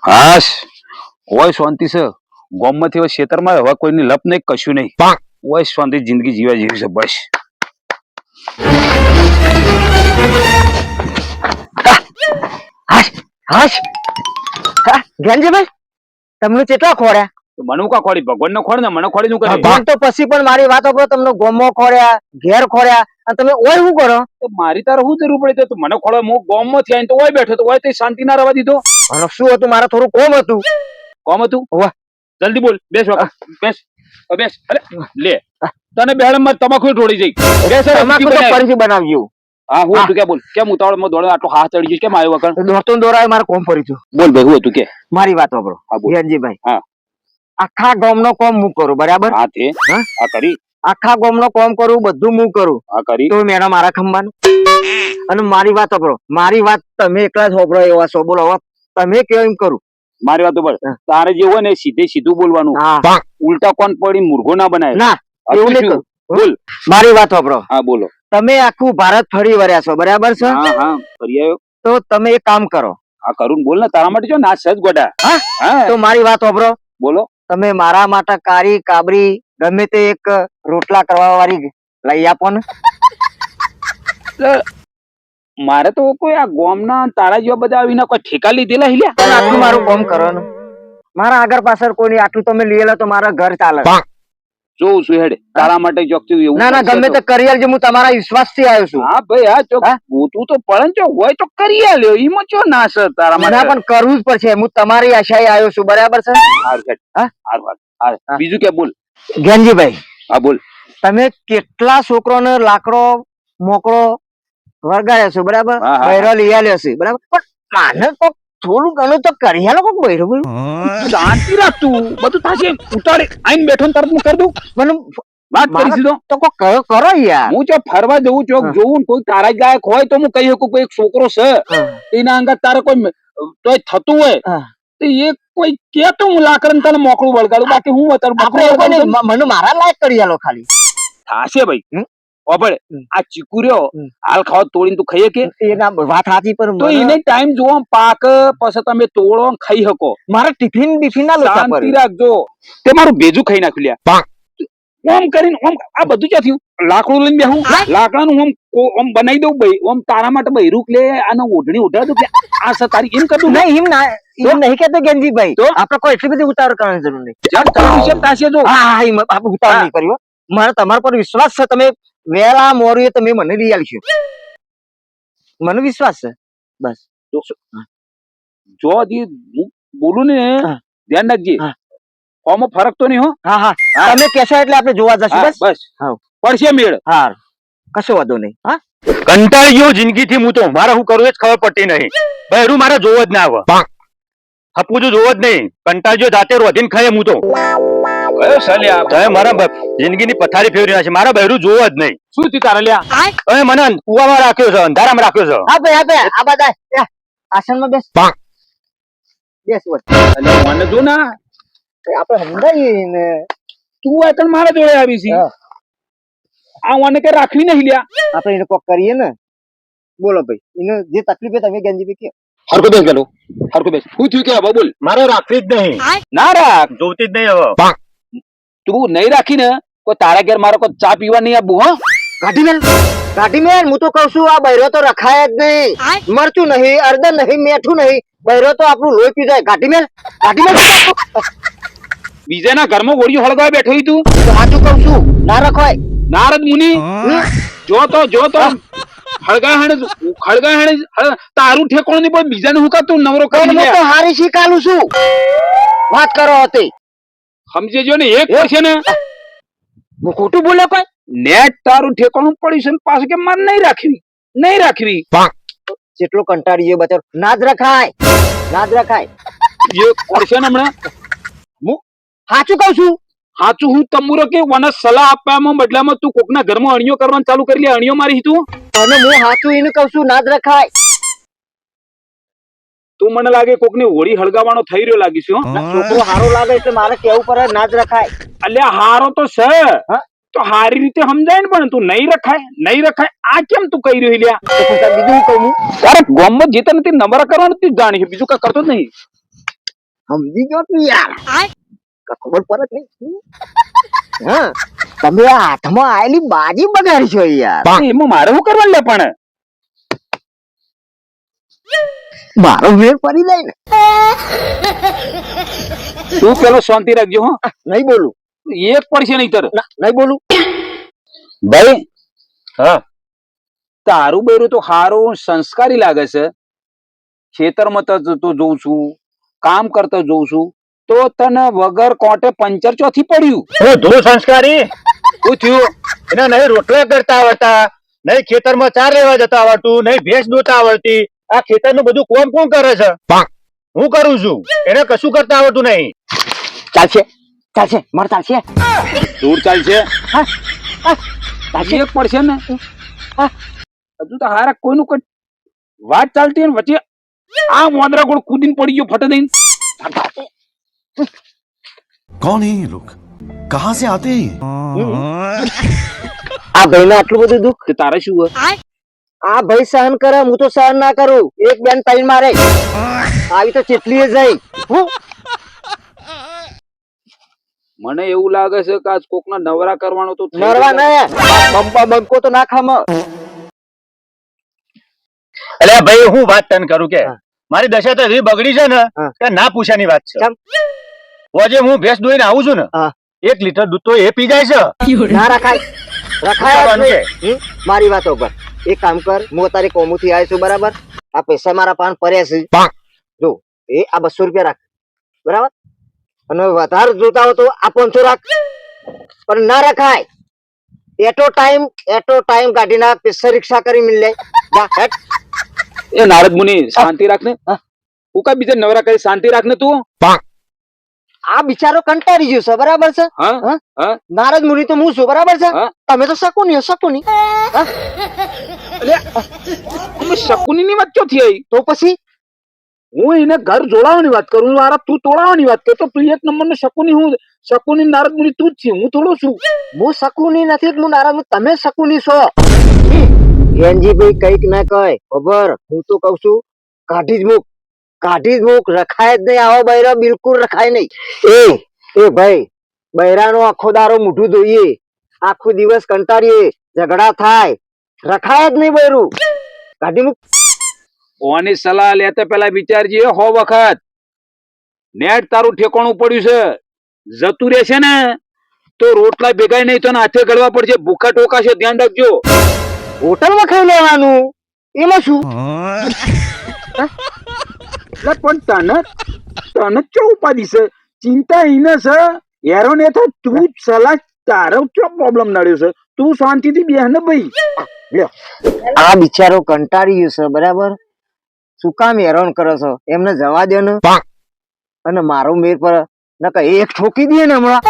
હાશ ઓય શાંતિ છે ગોમમાંથી હવે ખેતરમાં હવે કોઈની લપ નહીં કશું નહીં ઓય શાંતિ જિંદગી જીવા જેવી છે બસ હાશ હાશ હા જ્ઞાનજીભાઈ તમને કેટલા ખોડ્યા મને કા ખોડી ભગવાન નો ખોડ ને મને ખોડી નું કરે ભગવાન તો પછી પણ મારી વાતો કરો તમને ગોમો ખોડ્યા ઘેર ખોડ્યા અને તમે ઓય શું કરો તો મારી તારે શું જરૂર પડી તો મને ખોડો હું ગોમમાં થી આવીને તો ઓય બેઠો તો ઓય તે શાંતિ ના રહેવા દીધો અને શું હતું મારે થોડું કોમ હતું કોમ હતું વાહ જલ્દી બોલ બેસ બાપા બેસ બેસ અરે લે તને બેહડ માં તમાકુ ઢોળી જઈ બેસ તમાકુ તો ફરીથી બનાવજો હા હું તું કે બોલ કેમ ઉતાવળ માં દોડે આટલો હાથ ચડી ગયો કેમ આવ્યો વગર દોડતો દોરાય મારે કોમ ફરીથી બોલ ભાઈ હું હતું કે મારી વાત વાપરો હા બોલ જ્ઞાનજીભાઈ હા આખા ગામનો કોમ હું કરું બરાબર હા તે હા આ કરી આખા ગામનો કોમ કરું બધું હું કરું આ કરી તો મેડમ મારા ખંભાનું અને મારી વાત સાંભળો મારી વાત તમે એકલા જ સાંભળો એવા છો બોલો હવે તમે કેવો એમ કરું મારી વાત બોલ તારે જે હોય ને સીધે સીધું બોલવાનું હા ઉલટા કોણ પડી મૂર્ખો ના બનાય ના એવું નહીં કરું બોલ મારી વાત સાંભળો હા બોલો તમે આખું ભારત ફરી વર્યા છો બરાબર છે હા હા ફરી આવ્યો તો તમે એક કામ કરો આ કરું બોલ ને તારા માટે જો ના સજ ગોડા હા હા તો મારી વાત સાંભળો બોલો તમે મારા માટે કારી કાબરી ગમે તે એક રોટલા કરવા વાળી લઈ આપો ને મારે તો કોઈ આ ગોમના તારા જેવા બધા આવીને કોઈ ઠેકા લીધેલા હિલ્યા પણ આટલું મારું કામ કરો ને મારા આગળ પાછળ કોઈની આટલું તમે લીધેલા તો મારા ઘર ચાલે જોઉં છું હેડે તારા માટે જોગતું એવું ના ના ગમે તે કરી આલજો હું તમારા વિશ્વાસ થી આવ્યો છું હા ભાઈ હા ચોક તું તો પડે જો હોય તો કરી આલ્યો ઈમાં ચો ના છે તારા મને માટે પણ કરવું જ પડશે હું તમારી આશાએ આવ્યો છું બરાબર છે હારું હેડ હા હારું બીજું કે બોલ જ્ઞાનજીભાઈ હા બોલ તમે કેટલા છોકરોને લાકડો મોકળો વગાડ્યા છો બરાબર હા, હા. બૈરો લઈ આલ્યો છે બરાબર પણ માને કોક થોડું ઘણું તો કરી આલો કોક બૈરો બોલો શાંતિ રાખ તું બધું થાશે ઉતારે આઈને બેઠો ને તરત હું કરી દઉં મને વાત કરી દીધો તો કોક કરો યાર હું જો ફરવા જવું ચોક જોઉં ને કોઈ તારા જ લાયક હોય તો હું કહી શકું કોઈ એક છોકરો છે એના અંગત તારે કોઈ તોય થતું હોય તો એ કોઈ કે તો હું લાકડે તને મોકળું વળગાડું બાકી હું આપણે અત્યારે એવું કોઈ નહીં, મને મારા લાયક કરી આલો ખાલી થાશે ભાઈ ઓબળે આ ચીકુ રહ્યો હાલ ખાવા તોડીને તું ખાઈએ કે એના વાત સાચી પણ તો એને ટાઈમ જોવો પાક પછી તમે તોડો ને ખાઈ શકો મારે ટિફિન બિફિન ના લોચા શાંતિ પડે રાખજો તે મારું ભેજું ખાઈ નાખ્યું લ્યા ઓમ કરીને ઓમ આ બધું ક્યાં થયું લાકડું લઈને બેહું લાકડાનું ઓમ બનાવી દઉં ભાઈ ઓમ તારા માટે બૈરુક લે આને ઓઢણી ઉઠાવ દઉં આ સર તારી એમ કરતું નહીં એમ નહીં કેતો ગેનજીભાઈ તો? આપણે કોઈ એટલી બધી ઉતાવળ કરવાની જરૂર નહીં જેમ તારું વિશે તાશે જો હા હા એમ આપણે ઉતાવળ નહીં કર્યો મારે તમારા પર વિશ્વાસ છે તમે વેલા મોરીએ તમે મને લઈ આલશો મને વિશ્વાસ છે બસ જો હજી હું બોલું ને હા. ધ્યાન રાખજે હા. આમાં ફરક તો નહીં હો હા હા તમે કહેશો એટલે આપણે જોવા જશું હા, બસ બસ હા. પડશે મેળ હા કશો વાંધો નહીં હા કંટાળી ગયો જિંદગી થી હું તો મારે શું કરવું એ જ ખબર પડતી નહીં બહેરું મારે જોવો જ ના આવે હપું તો જોવો જ નહીં કંટાળી ગયો જાતે રોધીને ખાય હું તો કયો સલ્યા તમે મારા જિંદગી ની પથારી ફેરવી નાખી મારા બહેરું જોવો જ નહીં શું થયું તારા લ્યા હવે મને કુવામાં રાખ્યો છે અંધારામાં રાખ્યો છે હા ભાઈ આ બધા આસનમાં બેસ બેસ વચ્ચે. એટલે મને જો ના આપણે સમજાવીએ ને તું આ તને મારા જોડે આવી છે હા. આ મને કે રાખવી નહીં લ્યા આપણે એને કોક કરીએ ને બોલો ભાઈ એને જે તકલીફ તમે ગંજીભાઈ કે હરકો બેસ ગેલો હરકો બેસ શું થયું કે હવે બોલ મારે રાખવી જ નહીં ના રાખ જોતી જ નહીં હવે તું નહીં રાખી ને કોઈ તારા ઘેર મારો કોઈ ચા પીવા નહીં આપવું હા ગાડી મેલ હું તો કઉ છું આ બૈરો તો રખાય જ નહીં મરચું નહીં અડદર નહીં મેઠું નહીં બૈરો તો આપણું લોહી પી જાય ગાડી મેલ બીજાના ઘરમાં ગોળીઓ હળગાવા બેઠો ઈ તું સાચું કઉ છું ના રખાય નારદ મુનિ જો તો ખળગા હેણે તારું ઠેકોણ નહીં પણ બીજાને હું તું નવરો કરી હું તો હારી શીખાલું છું વાત કરો હતી સમજે જો ને એક છે ને હું ખોટું બોલ્યો કોઈ નેટ તારું ઠેકોણું પડ્યું છે ને પાછું કે મારે નહીં રાખવી જેટલો કંટાળી ગયો બચારો ના જ રખાય એ પડશે ને હમણાં હું સાચું કઉ છું સાચું હું તમુરો કે વને સલાહ આપવામાં બદલામાં તું કોકના ઘરમાં અણીઓ કરવાનું ચાલુ કરી લે અણીઓ મારી તું અને હું સાચું એને કઉ છું ના જ રખાય તું મને લાગે કોકની હોળી હળગાવાનો થઈ રહ્યો લાગીશું છોકરો હારો લાગે એટલે મારે કેવું પડે ના જ રખાય અલ્યા હારો તો છે તો હારી રીતે સમજાય ને પણ તું નહીં રખાય આ કેમ તું કહી રહ્યો લ્યા તો પછી બીજું કહું તારે ગોમમાં જે તને નંબર કરવાનું તું જાણી બીજું કઈ કરતો જ નહીં સમજી ગયો તું યાર ખબર પડે જ નહીં હા તમે આ હાથમાં આયેલી બાજી બગાડી છો યાર એમાં મારે શું કરવાનું લે પણ મારો વેર પડી જાય ને તું પેલો શાંતિ રાખજો હો નહીં બોલું એક પડશે નહીં તર નહીં બોલું ભાઈ હા તારું બૈરું તો સારું સંસ્કારી લાગે છે ખેતરમાં તો જોઉં છું કામ કરતો જોઉં છું તો તને વગર કોટે પંચર ચોથી પડ્યું હું ધૂળ સંસ્કારી શું થયું એને નહીં રોટલા કરતા આવડતા નહીં ખેતરમાં ચાર લેવા જતા આવડતું નહીં ભેંસ દોતા આવડતી આ ખેતરનું બધું કોણ કોણ કરે છે હું કરું છું એને કશું કરતા આવડતું નહીં ચાલશે ચાલશે મારે ચાલશે દૂર ચાલશે ચાલશે એક પડશે ને હજુ તો હારા કોઈનું કોઈ વાત ચાલતી હોય ને વચ્ચે આ મોદરા ગોળ કૂદીને પડી ગયો ફટે દઈને कौन है ये लोग कहाँ से आते हैं આ ભાઈ આટલું બધું દુઃખ કે તારે શું હોય આ ભાઈ સહન કરે હું તો સહન ના કરું એક બેન ટાઈમ મારે આવી તો ચેટલી જાય હું મને એવું લાગે છે કે આજ કોકના નવરા કરવાનો તો થઈ નરવા ગયો. ને બંકો તો ના ખામ એટલે ભાઈ હું વાત તને કરું કે હા. મારી દશા તો એવી બગડી છે ને હા. કે ના પૂછાની વાત છે કેમ? આજે હું ભેંસ દોઈને આવું છું ને હા. 1 લીટર દૂધ તો એ પી જાય છે ના રખાય રખાય જ ખાવાનું નહીં. મારી વાતો પર એક કામ કર હું તારી કોમુથી આવ્યો છું બરાબર આ પૈસા મારા પાન પડ્યા છે જો એ આ 200 રૂપિયા રાખ બરાબર અને વધારે જોતા હોય તો આ 500 રાખ પણ ના રખાય એટો ટાઈમ કાઢી નાખ પૈસા રિક્ષા કરી મિલ લે જા હેટ. એ નારદ મુનિ શાંતિ રાખ ને હા. હું કા બીજા નવરા કરી શાંતિ રાખ ને તું આ બિચારો કંટાળી ગયો છે બરાબર છે હા હા? હા નારદ મુનિ તો હું છું બરાબર છે હા. તમે તો શકુની અમે શકુની ની વાત ક્યાંથી આવી તો પછી હું એને ઘર જોડાવાની વાત કરું મારા તું તોડાવાની વાત કર તો તું એક નંબર નો શકુની હું શકુની નારદ મુનિ તું જ છે હું થોડો છું હું શકુની નથી હું નારાજ તમે શકુની છો ગેનજીભાઈ કઈક ના કહે ખબર હું તો કઉ છું કાઢી જ મૂક રખાય જ નહીં આવો બૈરા બિલકુલ રખાય નહીં એ ભાઈ બૈરાનો આખો દારો મોઢું ધોઈએ આખો દિવસ કંટાળીએ ઝઘડા થાય રખાય જ નહીં બૈરું કાઢી મૂક ઓની સલાહ લેતા પેલા વિચારજે હો વખત નેટ તારું ઠેકાણું પડ્યું છે જતું રહેશે ને તો રોટલા ભેગાય નહીં તો હાથે ગળવા પડશે ભૂખા ટોકાશે ધ્યાન રાખજો હોટલમાં ખાઈ લેવાનું એમાં શું એટલે પણ તને ચો ઉપાધિ છે ચિંતા એને છે હેરો ને તો તું જ સલાહ તારો ચો પ્રોબ્લેમ નડ્યો છે તું શાંતિથી બેહ ને ભાઈ આ બિચારો કંટાળી ગયો છે બરાબર શું કામ હેરાન કરો છો એમને જવા દો ને અને મારો મેર પર નકર એક ઠોકી દે ને હમણાં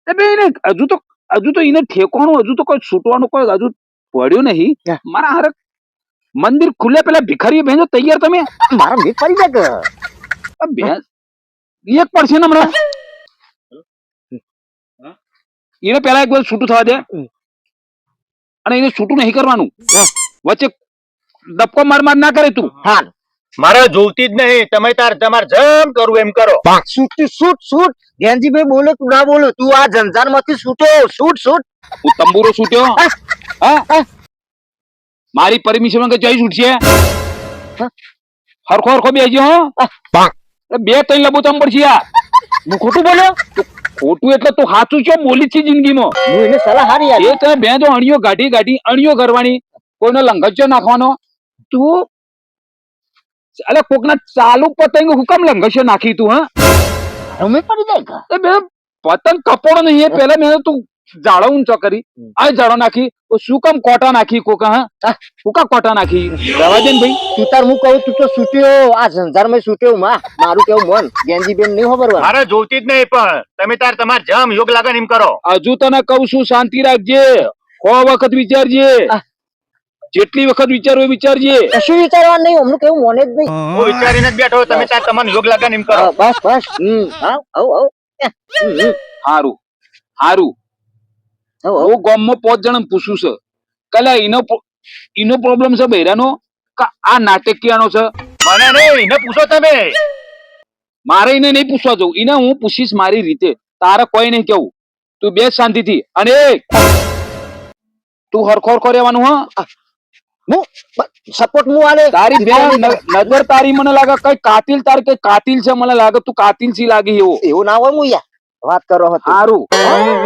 એ બે એને હજુ તો એને ઠેકવાનું હજુ તો કોઈ છૂટવાનું કોઈ હજુ પડ્યું નહીં મારા હારે મંદિર ખુલે પેલા ભિખારી બેન તૈયાર તમે મારો મેર પડી જાય કે આ બેન એક પડશે ને હમણાં એને પેલા એક વાર છૂટું થવા દે અને એને છૂટું નહીં કરવાનું વચ્ચે ડબકો માર ના કરે તું હા મારે જોવતી જ નહીં તમે તમારે જેમ કરવું એમ કરો શૂટ ગેનજીભાઈ બોલો તું ના બોલો તું આ જંજાર માંથી શૂટ હું તંબુરો છૂટ્યો હા મારી પરમિશન વગર જઈ છૂટશે હરખો બેસજો હો બે ત્રણ લબો તમ પડશે આ હું ખોટું બોલ્યો ખોટું એટલે તું સાચું છો બોલી છે જિંદગીમાં હું એને સલાહ હારી આપી. એ તમે બે તો અણીઓ ગાડી અણીઓ કરવાની કોઈનો લંઘચ્યો નાખવાનો તું અલે કોકના ચાલુ પતંગ હુકમ લંઘચ્યો નાખી તું હા અમે પડી જાય કે એ બે પતંગ કપોડો નહીં એ પેલા મેં તું જાડો ઊંચો કરી આ જાડો નાખી શું કામ કોટા નાખી કોકા હા શું કામ કોટા નાખી રવા દે ને ભાઈ તું તાર હું કહું તું તો છૂટ્યો આ સંસાર માં છૂટ્યો માં મારું કેવું મન ગેનજીબેન નહીં ખબર મારે જોવતી જ નહીં પણ તમે તમારે જેમ યોગ લાગે ને એમ કરો હજુ તને કહું છું શાંતિ રાખજે સો વખત વિચારજે જેટલી વખત વિચારો એ વિચારજે કશું વિચારવા નહીં હમણાં કેવું મોને જ નહીં હું વિચારીને જ બેઠો તમે તમારે યોગ લાગે ને એમ કરો બસ હારું હું ગામમાં 5 જણા પૂછું છે કલા એનો પ્રોબ્લેમ છે બૈરાનો આ નાટકીયાનો છે. મને નહીં, એને પૂછો તમે. મારે એને નહીં પૂછવા જવું, એને હું પૂછીશ મારી રીતે. તારે કોઈ નહીં કેવું. તું બેસ શાંતિથી. અને તું હરખો હરખો રહેવાનું. હા, હું સપોર્ટ હું આલે તારી બેન નજર તારી મને લાગે કઈ કાતિલ, તાર કઈ કાતિલ છે. મને લાગે તું કાતિલ સી લાગી એવો. એવું ના હોય હું યાર વાત કરો હતો. સારું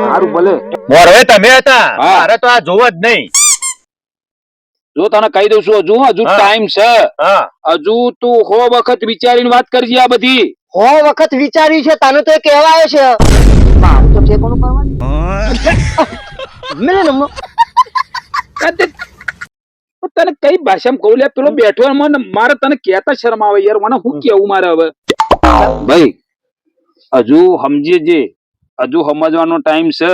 સારું ભલે. મોરવે તમે હતા, હા. મારે તો આ જોવો જ નહીં. જો તને કહી દઉં છું, હજુ હા. ટાઈમ છે. હા, હજુ તું હો વખત વિચારીને વાત કરજે આ બધી. હો વખત વિચાર્યું છે તને તો એ કહેવાય છે. મારું તો ઠેકાણું કરવાનું મેં નમો તને કઈ ભાષામાં કહું લે, પેલો બેઠો મને મારે તને કહેતા શરમ આવે યાર. મને શું કેવું મારે હવે? ભાઈ હજુ સમજે જે, હજુ સમજવાનો ટાઈમ છે.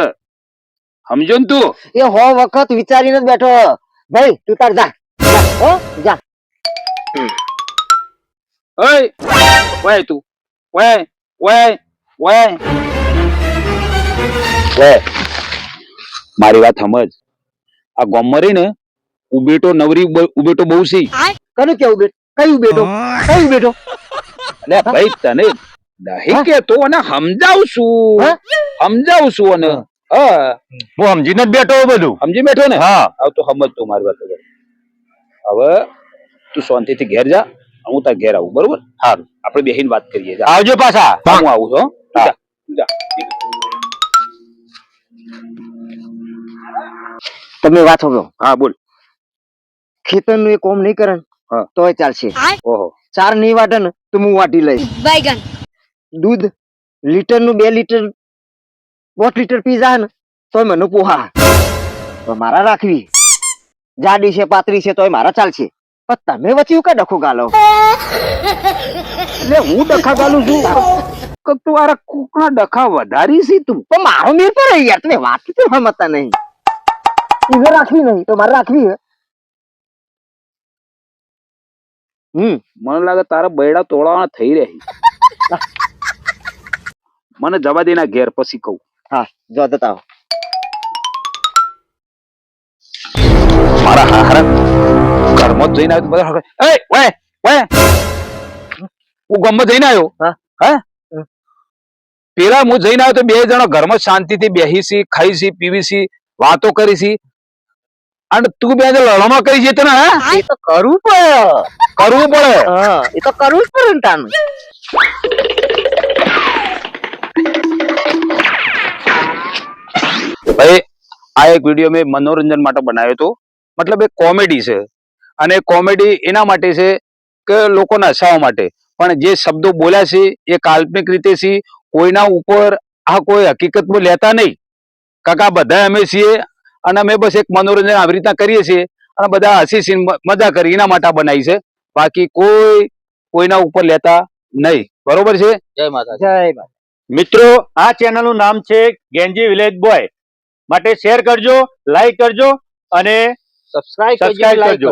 સમજો ને તું? એ હો વખત વિચારીને જ બેઠો. ભાઈ તું તાર જા હો જા. ઓય ઓય તું ઓય ઓય ઓય ઓય મારી વાત સમજ. આ ગામમાં રહી ને ઉબેટો નવરી ઉબેટો બહુ છે. કનું કેવું બેટ કયું બેટો કયું બેટો એટલે ભાઈ તને નહીં કેતો અને સમજાવું છું. હા? સમજાવું છું અને હા હું સમજીને જ બેઠો હોઉં બધું. સમજી બેઠો ને? હા. હવે તો સમજ તું મારી વાત વગર. હવે તું શાંતિથી ઘેર જા, હું તાર ઘેર આવું. બરોબર? સારું, આપણે બેહીને વાત કરીએ. જા. આવજો પાછા. હું આવું છું. હો? તું જા, તું જા. તમે વાત સાંભળો. હા બોલ. ખેતર નું એ કોમ નહીં કરે ને હા. તોય ચાલશે. ઓહો ચાર નહીં વાટે ને તો હું વાટી લઈશ. बैगन દૂધ લીટર નું 2 લીટર 5 લીટર પી જાય ને તોય મને પોહા. તો મારા રાખવી જાડી છે પાતળી છે તોય મારા ચાલશે. પણ તમે વચ્ચે કા ડખો ગાલો? એટલે હું ડખા ગાલું છું કે તું આ કુકના ડખા વધારી છે તું? પણ મારો મેર પર યાર તમે વાત તો સમજતા નહીં. ઈઝર રાખવી નહીં તો મારે રાખવી હે. મને લાગે તારા બૈડા તોડાવાના થઈ રહી. મને જવા દે ના ઘેર, પછી કહું. હા જો જતા આવો. મારા હારા ઘરમાં જ જઈને આવ્યો તો બધા હળગે, "એ ઓય ઓય હું ગામમાં જઈને આવ્યો." હા. હે પેલા હું જઈને આવ્યો તો બે જણા ઘરમાં શાંતિથી બેહીસી ખાઈસી પીવીસી વાતો કરીસી અને તું બે જણ લડવામાં કરી છે તને? હે એ તો કરવું પડે. કરવું પડે. હા એ તો કરવું જ પડે ને તાનું. ભાઈ આ એક વિડીયો મેં મનોરંજન માટે બનાવ્યો હતો. મતલબ એક કોમેડી છે અને કોમેડી એના માટે છે કે લોકોને હસાવવા માટે. પણ જે શબ્દો બોલ્યા છે એ કાલ્પનિક રીતે છે. કોઈના ઉપર આ કોઈ હકીકતમાં લેતા નહીં. કાકા બધા અમે છીએ અને અમે બસ એક મનોરંજન આવી રીતના કરીએ છીએ અને બધા હસી મજા કરી એના માટે આ બનાવી છે. બાકી કોઈના ઉપર લેતા નહીં. બરોબર છે? જય માતા. જય માતા. મિત્રો, આ ચેનલ નું નામ છે ગેંજી વિલેજ બોય. માટે શેર કરજો, લાઈક કરજો અને સબસ્ક્રાઇબ સબસ્ક્રાઇબ કરજો.